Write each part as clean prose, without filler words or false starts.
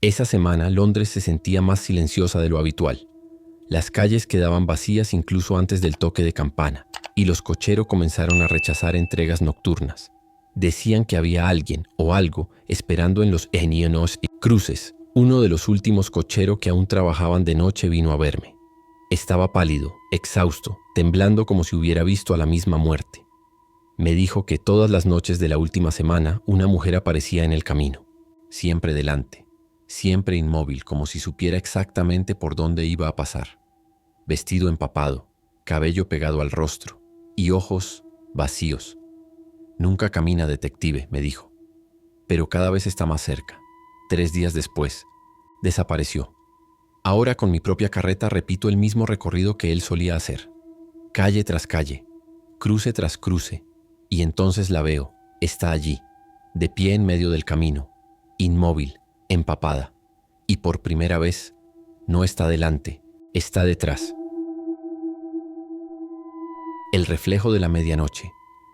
Esa semana Londres se sentía más silenciosa de lo habitual. Las calles quedaban vacías incluso antes del toque de campana, y los cocheros comenzaron a rechazar entregas nocturnas. Decían que había alguien o algo esperando en los Enionos y cruces. Uno de los últimos cocheros que aún trabajaban de noche vino a verme. Estaba pálido, exhausto, temblando como si hubiera visto a la misma muerte. Me dijo que todas las noches de la última semana una mujer aparecía en el camino, siempre delante, siempre inmóvil, como si supiera exactamente por dónde iba a pasar. Vestido empapado, cabello pegado al rostro y ojos vacíos. Nunca camina, detective, me dijo, pero cada vez está más cerca. 3 días después, desapareció. Ahora con mi propia carreta repito el mismo recorrido que él solía hacer. Calle tras calle, cruce tras cruce, y entonces la veo, está allí, de pie en medio del camino, inmóvil, empapada, y por primera vez, no está delante, está detrás. El reflejo de la medianoche.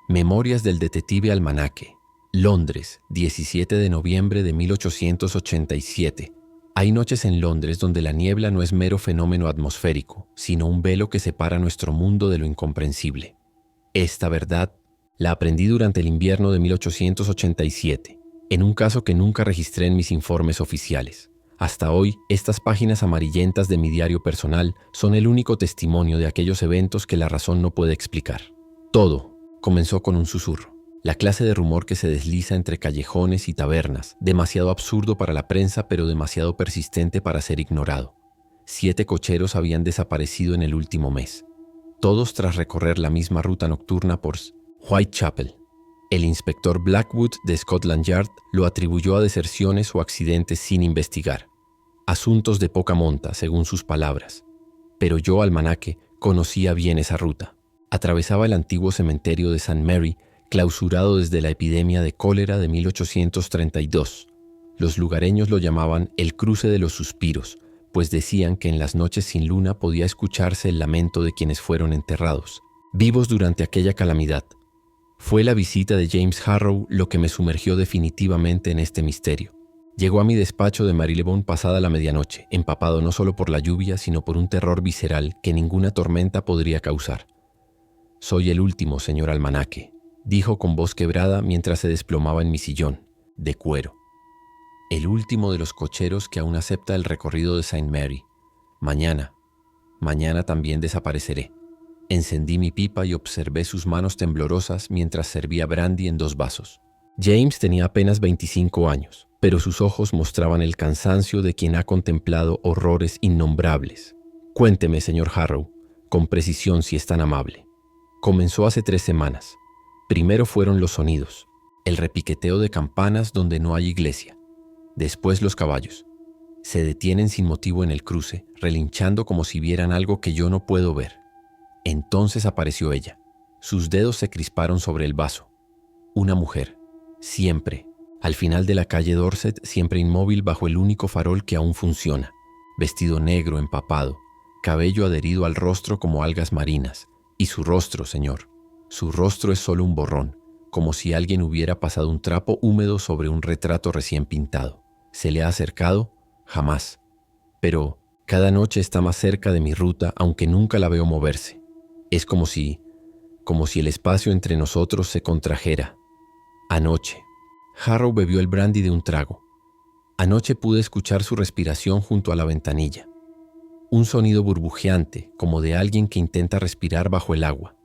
Memorias del detective Almanaque. Londres, 17 de noviembre de 1887. Hay noches en Londres donde la niebla no es mero fenómeno atmosférico, sino un velo que separa nuestro mundo de lo incomprensible. Esta verdad la aprendí durante el invierno de 1887, en un caso que nunca registré en mis informes oficiales. Hasta hoy, estas páginas amarillentas de mi diario personal son el único testimonio de aquellos eventos que la razón no puede explicar. Todo comenzó con un susurro, la clase de rumor que se desliza entre callejones y tabernas, demasiado absurdo para la prensa pero demasiado persistente para ser ignorado. 7 cocheros habían desaparecido en el último mes, todos tras recorrer la misma ruta nocturna por Whitechapel. El inspector Blackwood de Scotland Yard lo atribuyó a deserciones o accidentes sin investigar. Asuntos de poca monta, según sus palabras. Pero yo, Almanaque, conocía bien esa ruta. Atravesaba el antiguo cementerio de St. Mary, clausurado desde la epidemia de cólera de 1832. Los lugareños lo llamaban el cruce de los suspiros, pues decían que en las noches sin luna podía escucharse el lamento de quienes fueron enterrados, vivos durante aquella calamidad. Fue la visita de James Harrow lo que me sumergió definitivamente en este misterio. Llegó a mi despacho de Marylebone pasada la medianoche, empapado no solo por la lluvia, sino por un terror visceral que ninguna tormenta podría causar. «Soy el último, señor Almanaque», dijo con voz quebrada mientras se desplomaba en mi sillón, de cuero. «El último de los cocheros que aún acepta el recorrido de St. Mary. Mañana también desapareceré». Encendí mi pipa y observé sus manos temblorosas mientras servía brandy en 2 vasos. James tenía apenas 25 años, pero sus ojos mostraban el cansancio de quien ha contemplado horrores innombrables. «Cuénteme, señor Harrow, con precisión si es tan amable». Comenzó hace 3 semanas. Primero fueron los sonidos, el repiqueteo de campanas donde no hay iglesia. Después los caballos. Se detienen sin motivo en el cruce, relinchando como si vieran algo que yo no puedo ver. Entonces apareció ella. Sus dedos se crisparon sobre el vaso. Una mujer, siempre, al final de la calle Dorset, siempre inmóvil bajo el único farol que aún funciona. Vestido negro, empapado, cabello adherido al rostro como algas marinas. Y su rostro, señor, su rostro es solo un borrón, como si alguien hubiera pasado un trapo húmedo sobre un retrato recién pintado. ¿Se le ha acercado? Jamás. Pero cada noche está más cerca de mi ruta, aunque nunca la veo moverse. Es como si el espacio entre nosotros se contrajera. Anoche. Harrow bebió el brandy de un trago. Anoche pude escuchar su respiración junto a la ventanilla. Un sonido burbujeante, como de alguien que intenta respirar bajo el agua.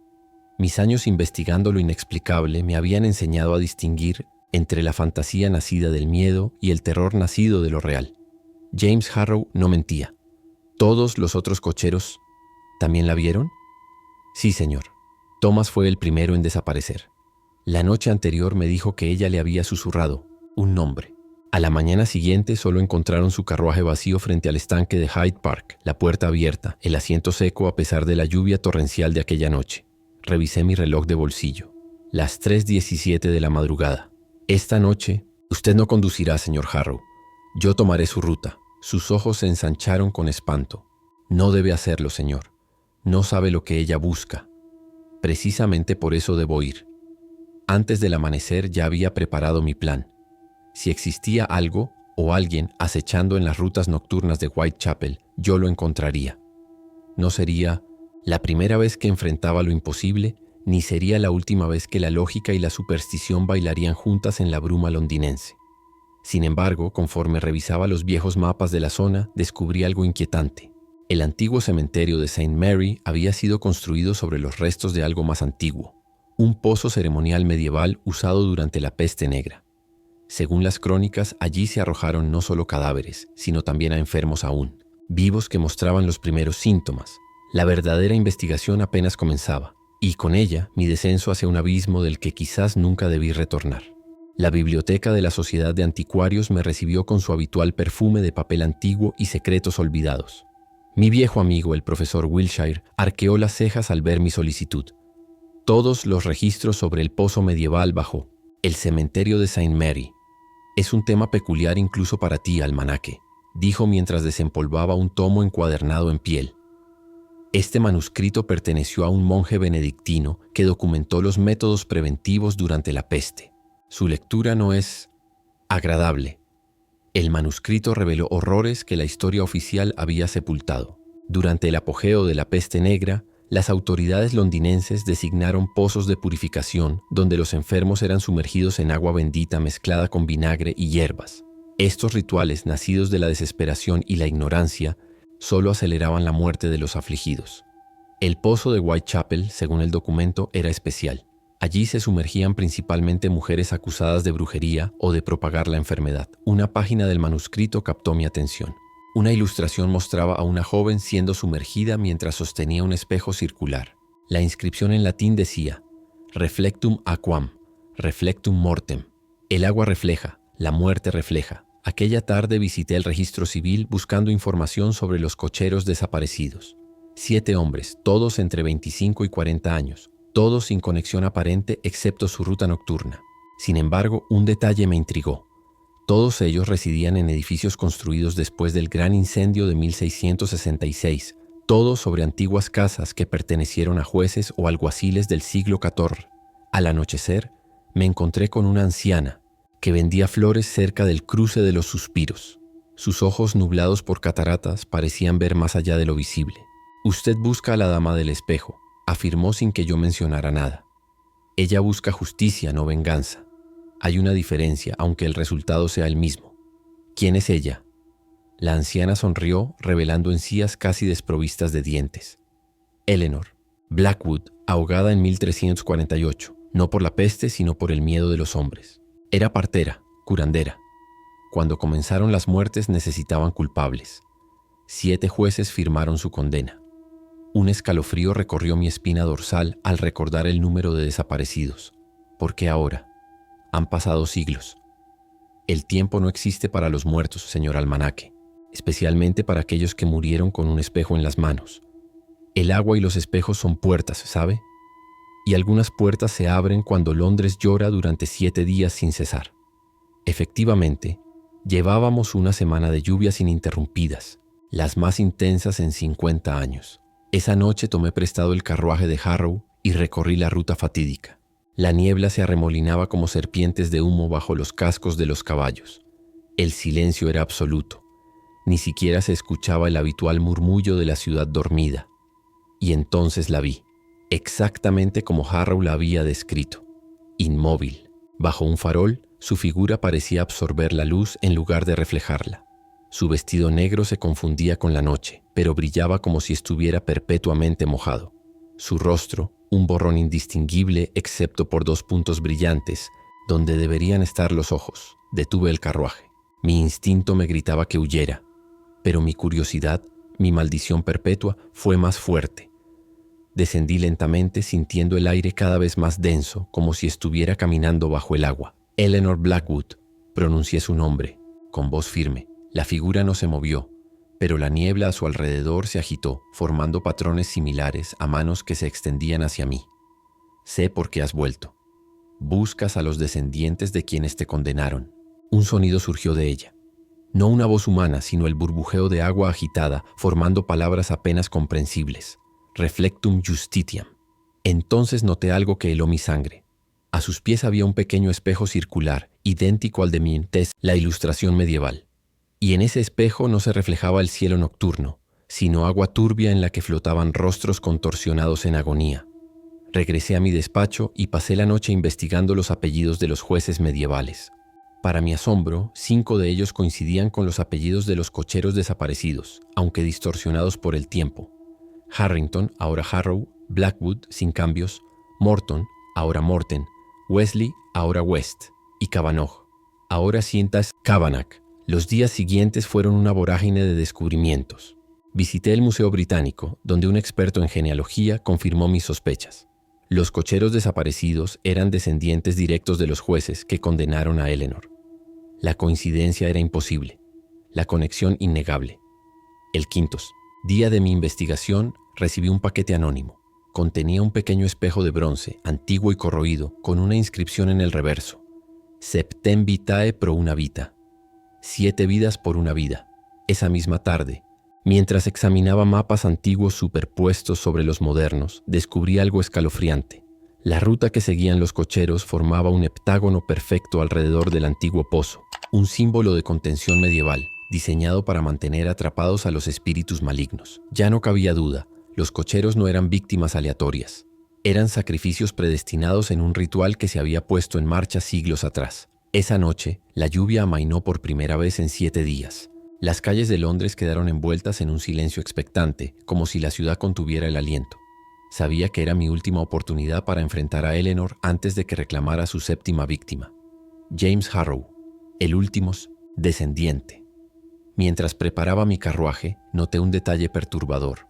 Mis años investigando lo inexplicable me habían enseñado a distinguir entre la fantasía nacida del miedo y el terror nacido de lo real. James Harrow no mentía. ¿Todos los otros cocheros también la vieron? Sí, señor. Thomas fue el primero en desaparecer. La noche anterior me dijo que ella le había susurrado un nombre. A la mañana siguiente solo encontraron su carruaje vacío frente al estanque de Hyde Park, la puerta abierta, el asiento seco a pesar de la lluvia torrencial de aquella noche. Revisé mi reloj de bolsillo. Las 3:17 de la madrugada. Esta noche, usted no conducirá, señor Harrow. Yo tomaré su ruta. Sus ojos se ensancharon con espanto. No debe hacerlo, señor. No sabe lo que ella busca. Precisamente por eso debo ir. Antes del amanecer ya había preparado mi plan. Si existía algo, o alguien acechando en las rutas nocturnas de Whitechapel, yo lo encontraría. No sería la primera vez que enfrentaba lo imposible, ni sería la última vez que la lógica y la superstición bailarían juntas en la bruma londinense. Sin embargo, conforme revisaba los viejos mapas de la zona, descubrí algo inquietante. El antiguo cementerio de St. Mary había sido construido sobre los restos de algo más antiguo, un pozo ceremonial medieval usado durante la peste negra. Según las crónicas, allí se arrojaron no solo cadáveres, sino también a enfermos aún, vivos que mostraban los primeros síntomas. La verdadera investigación apenas comenzaba, y con ella mi descenso hacia un abismo del que quizás nunca debí retornar. La biblioteca de la Sociedad de Anticuarios me recibió con su habitual perfume de papel antiguo y secretos olvidados. Mi viejo amigo, el profesor Wilshire, arqueó las cejas al ver mi solicitud. Todos los registros sobre el pozo medieval bajo el cementerio de St. Mary. Es un tema peculiar incluso para ti, almanaque, dijo mientras desempolvaba un tomo encuadernado en piel. Este manuscrito perteneció a un monje benedictino que documentó los métodos preventivos durante la peste. Su lectura no es agradable. El manuscrito reveló horrores que la historia oficial había sepultado. Durante el apogeo de la peste negra, las autoridades londinenses designaron pozos de purificación donde los enfermos eran sumergidos en agua bendita mezclada con vinagre y hierbas. Estos rituales, nacidos de la desesperación y la ignorancia, solo aceleraban la muerte de los afligidos. El pozo de Whitechapel, según el documento, era especial. Allí se sumergían principalmente mujeres acusadas de brujería o de propagar la enfermedad. Una página del manuscrito captó mi atención. Una ilustración mostraba a una joven siendo sumergida mientras sostenía un espejo circular. La inscripción en latín decía: Reflectum aquam, reflectum mortem. El agua refleja, la muerte refleja. Aquella tarde visité el registro civil buscando información sobre los cocheros desaparecidos. 7 hombres, todos entre 25 y 40 años. Todos sin conexión aparente excepto su ruta nocturna. Sin embargo, un detalle me intrigó. Todos ellos residían en edificios construidos después del gran incendio de 1666, todos sobre antiguas casas que pertenecieron a jueces o alguaciles del siglo XIV. Al anochecer, me encontré con una anciana que vendía flores cerca del cruce de los suspiros. Sus ojos, nublados por cataratas, parecían ver más allá de lo visible. «Usted busca a la dama del espejo», afirmó sin que yo mencionara nada. Ella busca justicia, no venganza. Hay una diferencia, aunque el resultado sea el mismo. ¿Quién es ella? La anciana sonrió, revelando encías casi desprovistas de dientes. Eleanor Blackwood, ahogada en 1348, no por la peste, sino por el miedo de los hombres. Era partera, curandera. Cuando comenzaron las muertes necesitaban culpables. 7 jueces firmaron su condena. Un escalofrío recorrió mi espina dorsal al recordar el número de desaparecidos. ¿Por qué ahora? Han pasado siglos. El tiempo no existe para los muertos, señor almanaque, especialmente para aquellos que murieron con un espejo en las manos. El agua y los espejos son puertas, ¿sabe? Y algunas puertas se abren cuando Londres llora durante 7 días sin cesar. Efectivamente, llevábamos una semana de lluvias ininterrumpidas, las más intensas en 50 años. Esa noche tomé prestado el carruaje de Harrow y recorrí la ruta fatídica. La niebla se arremolinaba como serpientes de humo bajo los cascos de los caballos. El silencio era absoluto. Ni siquiera se escuchaba el habitual murmullo de la ciudad dormida. Y entonces la vi, exactamente como Harrow la había descrito. Inmóvil. Bajo un farol, su figura parecía absorber la luz en lugar de reflejarla. Su vestido negro se confundía con la noche, pero brillaba como si estuviera perpetuamente mojado. Su rostro, un borrón indistinguible excepto por 2 puntos brillantes, donde deberían estar los ojos. Detuve el carruaje. Mi instinto me gritaba que huyera, pero mi curiosidad, mi maldición perpetua, fue más fuerte. Descendí lentamente, sintiendo el aire cada vez más denso, como si estuviera caminando bajo el agua. Eleanor Blackwood, pronuncié su nombre, con voz firme. La figura no se movió, pero la niebla a su alrededor se agitó, formando patrones similares a manos que se extendían hacia mí. Sé por qué has vuelto. Buscas a los descendientes de quienes te condenaron. Un sonido surgió de ella. No una voz humana, sino el burbujeo de agua agitada, formando palabras apenas comprensibles. Reflectum justitiam. Entonces noté algo que heló mi sangre. A sus pies había un pequeño espejo circular, idéntico al de mi test, la ilustración medieval. Y en ese espejo no se reflejaba el cielo nocturno, sino agua turbia en la que flotaban rostros contorsionados en agonía. Regresé a mi despacho y pasé la noche investigando los apellidos de los jueces medievales. Para mi asombro, 5 de ellos coincidían con los apellidos de los cocheros desaparecidos, aunque distorsionados por el tiempo. Harrington, ahora Harrow; Blackwood, sin cambios; Morton, ahora Morten; Wesley, ahora West; y Kavanagh, ahora Cintas Kavanagh. Los días siguientes fueron una vorágine de descubrimientos. Visité el Museo Británico, donde un experto en genealogía confirmó mis sospechas. Los cocheros desaparecidos eran descendientes directos de los jueces que condenaron a Eleanor. La coincidencia era imposible, la conexión innegable. El quintos día de mi investigación recibí un paquete anónimo. Contenía un pequeño espejo de bronce, antiguo y corroído, con una inscripción en el reverso: Septem vitae pro una vita. 7 vidas por una vida. Esa misma tarde, mientras examinaba mapas antiguos superpuestos sobre los modernos, descubrí algo escalofriante. La ruta que seguían los cocheros formaba un heptágono perfecto alrededor del antiguo pozo, un símbolo de contención medieval, diseñado para mantener atrapados a los espíritus malignos. Ya no cabía duda, los cocheros no eran víctimas aleatorias. Eran sacrificios predestinados en un ritual que se había puesto en marcha siglos atrás. Esa noche, la lluvia amainó por primera vez en 7 días. Las calles de Londres quedaron envueltas en un silencio expectante, como si la ciudad contuviera el aliento. Sabía que era mi última oportunidad para enfrentar a Eleanor antes de que reclamara a su 7ª víctima. James Harrow, el último descendiente. Mientras preparaba mi carruaje, noté un detalle perturbador.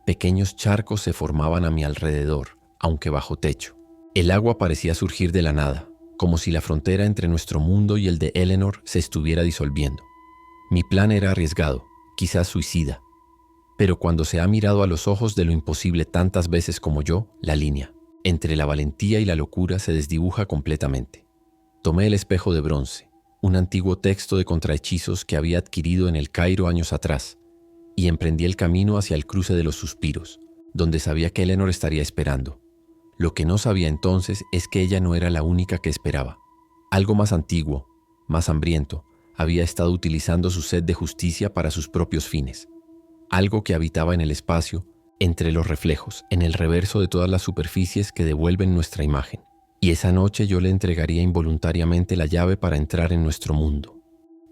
Pequeños charcos se formaban a mi alrededor, aunque bajo techo. El agua parecía surgir de la nada, como si la frontera entre nuestro mundo y el de Eleanor se estuviera disolviendo. Mi plan era arriesgado, quizás suicida. Pero cuando se ha mirado a los ojos de lo imposible tantas veces como yo, la línea entre la valentía y la locura se desdibuja completamente. Tomé el espejo de bronce, un antiguo texto de contrahechizos que había adquirido en el Cairo años atrás, y emprendí el camino hacia el cruce de los suspiros, donde sabía que Eleanor estaría esperando. Lo que no sabía entonces es que ella no era la única que esperaba. Algo más antiguo, más hambriento, había estado utilizando su sed de justicia para sus propios fines. Algo que habitaba en el espacio, entre los reflejos, en el reverso de todas las superficies que devuelven nuestra imagen. Y esa noche yo le entregaría involuntariamente la llave para entrar en nuestro mundo.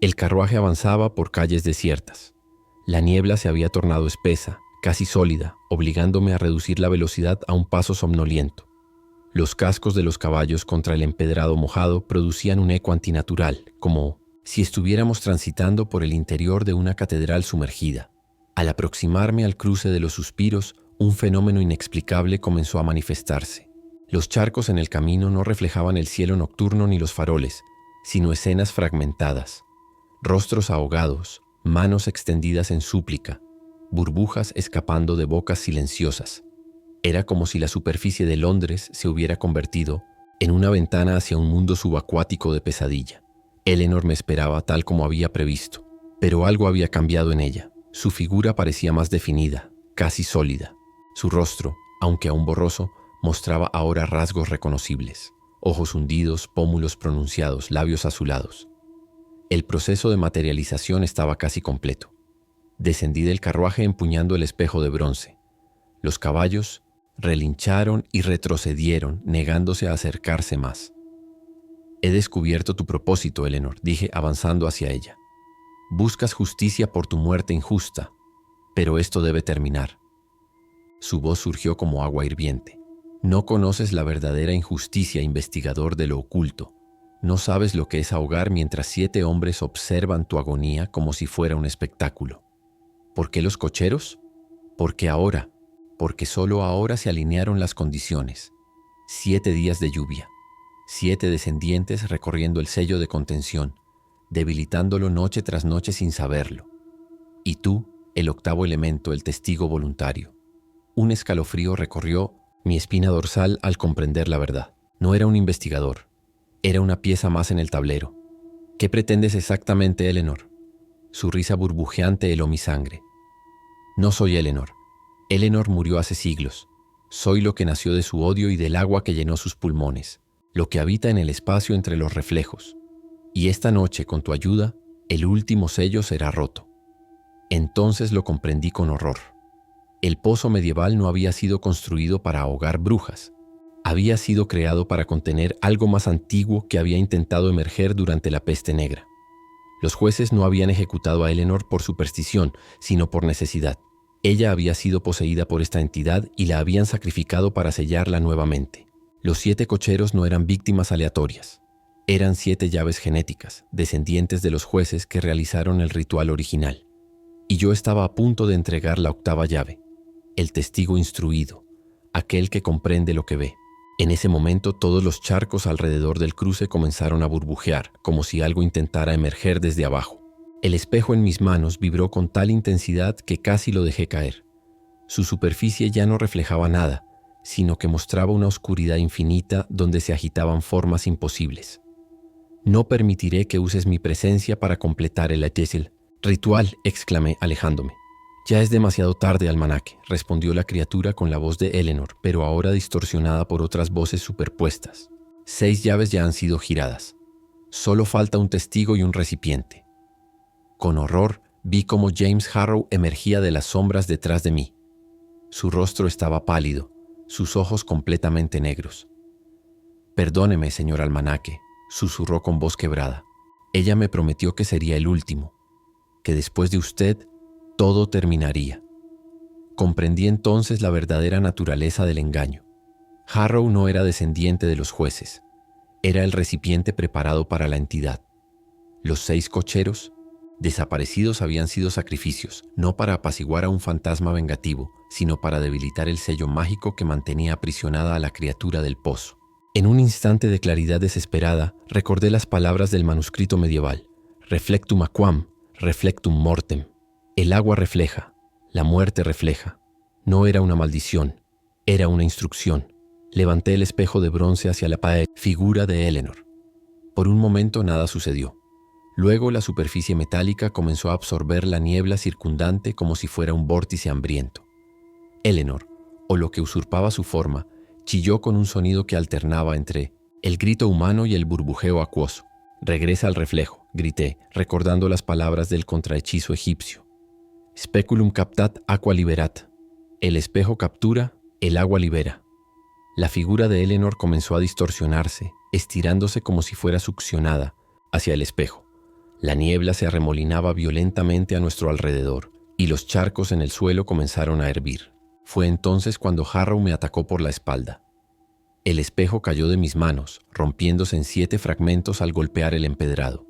El carruaje avanzaba por calles desiertas. La niebla se había tornado espesa, casi sólida, obligándome a reducir la velocidad a un paso somnoliento. Los cascos de los caballos contra el empedrado mojado producían un eco antinatural, como si estuviéramos transitando por el interior de una catedral sumergida. Al aproximarme al cruce de los suspiros, un fenómeno inexplicable comenzó a manifestarse. Los charcos en el camino no reflejaban el cielo nocturno ni los faroles, sino escenas fragmentadas. Rostros ahogados, manos extendidas en súplica, burbujas escapando de bocas silenciosas. Era como si la superficie de Londres se hubiera convertido en una ventana hacia un mundo subacuático de pesadilla. Eleanor me esperaba tal como había previsto, pero algo había cambiado en ella. Su figura parecía más definida, casi sólida. Su rostro, aunque aún borroso, mostraba ahora rasgos reconocibles: ojos hundidos, pómulos pronunciados, labios azulados. El proceso de materialización estaba casi completo. Descendí del carruaje empuñando el espejo de bronce. Los caballos relincharon y retrocedieron, negándose a acercarse más. «He descubierto tu propósito, Eleanor», dije avanzando hacia ella. «Buscas justicia por tu muerte injusta, pero esto debe terminar». Su voz surgió como agua hirviente. «No conoces la verdadera injusticia, investigador de lo oculto. No sabes lo que es ahogar mientras 7 hombres observan tu agonía como si fuera un espectáculo. ¿Por qué los cocheros? Porque ahora, porque solo ahora se alinearon las condiciones. 7 días de lluvia, 7 descendientes recorriendo el sello de contención, debilitándolo noche tras noche sin saberlo. Y tú, el 8º elemento, el testigo voluntario». Un escalofrío recorrió mi espina dorsal al comprender la verdad. No era un investigador, era una pieza más en el tablero. «¿Qué pretendes exactamente, Eleanor?» Su risa burbujeante heló mi sangre. «No soy Eleanor. Eleanor murió hace siglos. Soy lo que nació de su odio y del agua que llenó sus pulmones, lo que habita en el espacio entre los reflejos. Y esta noche, con tu ayuda, El último sello será roto. Entonces lo comprendí con horror. El pozo medieval no había sido construido para ahogar brujas. Había sido creado para contener algo más antiguo que había intentado emerger durante la peste negra. Los jueces no habían ejecutado a Eleanor por superstición, sino por necesidad. Ella había sido poseída por esta entidad y la habían sacrificado para sellarla nuevamente. Los 7 cocheros no eran víctimas aleatorias. Eran 7 llaves genéticas, descendientes de los jueces que realizaron el ritual original. Y yo estaba a punto de entregar la 8ª llave, el testigo instruido, aquel que comprende lo que ve. En ese momento todos los charcos alrededor del cruce comenzaron a burbujear, como si algo intentara emerger desde abajo. El espejo en mis manos vibró con tal intensidad que casi lo dejé caer. Su superficie ya no reflejaba nada, sino que mostraba una oscuridad infinita donde se agitaban formas imposibles. No permitiré que uses mi presencia para completar el ritual, exclamé alejándome. Ya es demasiado tarde, almanaque, respondió la criatura con la voz de Eleanor, pero ahora distorsionada por otras voces superpuestas. 6 llaves ya han sido giradas. Solo falta un testigo y un recipiente. Con horror vi cómo James Harrow emergía de las sombras detrás de mí. Su rostro estaba pálido, sus ojos completamente negros. «Perdóneme, señor almanaque», susurró con voz quebrada. «Ella me prometió que sería el último, que después de usted todo terminaría». Comprendí entonces la verdadera naturaleza del engaño. Harrow no era descendiente de los jueces, era el recipiente preparado para la entidad. Los 6 cocheros desaparecidos habían sido sacrificios, no para apaciguar a un fantasma vengativo, sino para debilitar el sello mágico que mantenía aprisionada a la criatura del pozo. En un instante de claridad desesperada, recordé las palabras del manuscrito medieval: reflectum aquam, reflectum mortem. El agua refleja, la muerte refleja. No era una maldición, era una instrucción. Levanté el espejo de bronce hacia la figura de Eleanor. Por un momento nada sucedió. Luego la superficie metálica comenzó a absorber la niebla circundante como si fuera un vórtice hambriento. Eleanor, o lo que usurpaba su forma, chilló con un sonido que alternaba entre el grito humano y el burbujeo acuoso. «Regresa al reflejo», grité, recordando las palabras del contrahechizo egipcio. «Speculum captat aqua liberat». El espejo captura, el agua libera. La figura de Eleanor comenzó a distorsionarse, estirándose como si fuera succionada hacia el espejo. La niebla se arremolinaba violentamente a nuestro alrededor y los charcos en el suelo comenzaron a hervir. Fue entonces cuando Harrow me atacó por la espalda. El espejo cayó de mis manos, rompiéndose en 7 fragmentos al golpear el empedrado.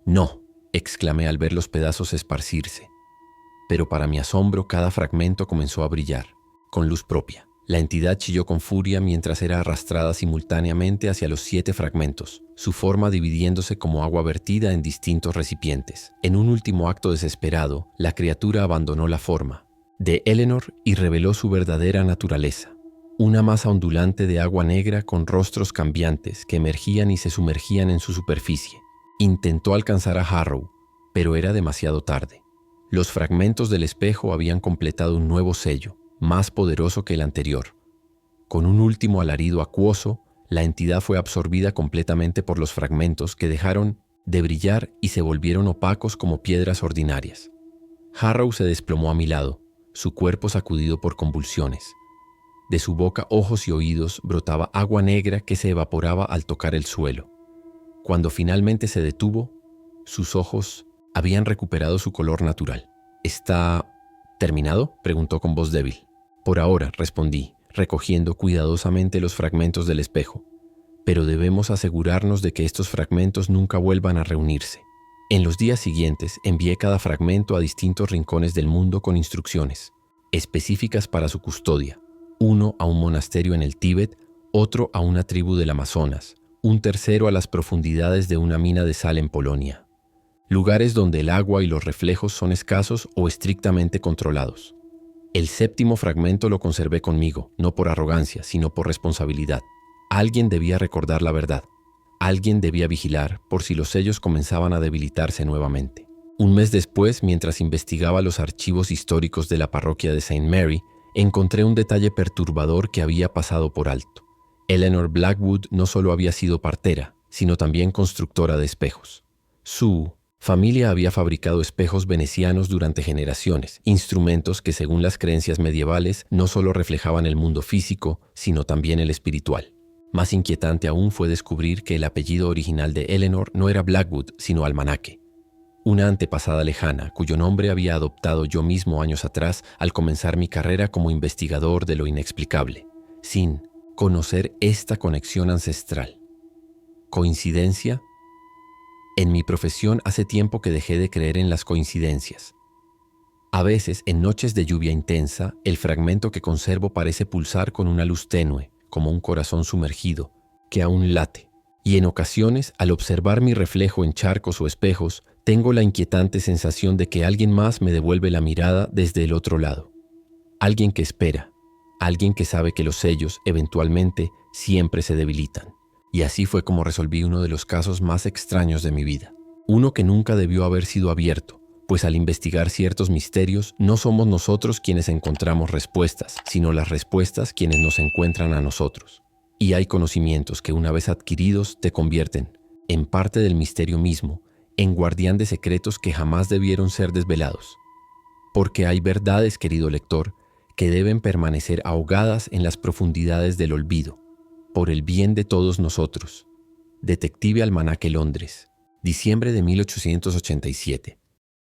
«No», exclamé al ver los pedazos esparcirse. Pero para mi asombro cada fragmento comenzó a brillar, con luz propia. La entidad chilló con furia mientras era arrastrada simultáneamente hacia los 7 fragmentos, su forma dividiéndose como agua vertida en distintos recipientes. En un último acto desesperado, la criatura abandonó la forma de Eleanor y reveló su verdadera naturaleza. Una masa ondulante de agua negra con rostros cambiantes que emergían y se sumergían en su superficie. Intentó alcanzar a Harrow, pero era demasiado tarde. Los fragmentos del espejo habían completado un nuevo sello, más poderoso que el anterior. Con un último alarido acuoso, la entidad fue absorbida completamente por los fragmentos que dejaron de brillar y se volvieron opacos como piedras ordinarias. Harrow se desplomó a mi lado, su cuerpo sacudido por convulsiones. De su boca, ojos y oídos brotaba agua negra que se evaporaba al tocar el suelo. Cuando finalmente se detuvo, sus ojos habían recuperado su color natural. «¿Está terminado?», preguntó con voz débil. «Por ahora», respondí, recogiendo cuidadosamente los fragmentos del espejo. «Pero debemos asegurarnos de que estos fragmentos nunca vuelvan a reunirse». En los días siguientes envié cada fragmento a distintos rincones del mundo con instrucciones específicas para su custodia. Uno a un monasterio en el Tíbet, otro a una tribu del Amazonas, un tercero a las profundidades de una mina de sal en Polonia. Lugares donde el agua y los reflejos son escasos o estrictamente controlados. El 7º fragmento lo conservé conmigo, no por arrogancia, sino por responsabilidad. Alguien debía recordar la verdad. Alguien debía vigilar por si los sellos comenzaban a debilitarse nuevamente. Un mes después, mientras investigaba los archivos históricos de la parroquia de St. Mary, encontré un detalle perturbador que había pasado por alto. Eleanor Blackwood no solo había sido partera, sino también constructora de espejos. Su Familia había fabricado espejos venecianos durante generaciones, instrumentos que según las creencias medievales no solo reflejaban el mundo físico, sino también el espiritual. Más inquietante aún fue descubrir que el apellido original de Eleanor no era Blackwood, sino Almanaque, una antepasada lejana cuyo nombre había adoptado yo mismo años atrás al comenzar mi carrera como investigador de lo inexplicable, sin conocer esta conexión ancestral. ¿Coincidencia? En mi profesión hace tiempo que dejé de creer en las coincidencias. A veces, en noches de lluvia intensa, el fragmento que conservo parece pulsar con una luz tenue, como un corazón sumergido, que aún late. Y en ocasiones, al observar mi reflejo en charcos o espejos, tengo la inquietante sensación de que alguien más me devuelve la mirada desde el otro lado. Alguien que espera, alguien que sabe que los sellos, eventualmente, siempre se debilitan. Y así fue como resolví uno de los casos más extraños de mi vida. Uno que nunca debió haber sido abierto, pues al investigar ciertos misterios, no somos nosotros quienes encontramos respuestas, sino las respuestas quienes nos encuentran a nosotros. Y hay conocimientos que una vez adquiridos te convierten, en parte del misterio mismo, en guardián de secretos que jamás debieron ser desvelados. Porque hay verdades, querido lector, que deben permanecer ahogadas en las profundidades del olvido, por el bien de todos nosotros. Detective Almanaque, Londres, diciembre de 1887.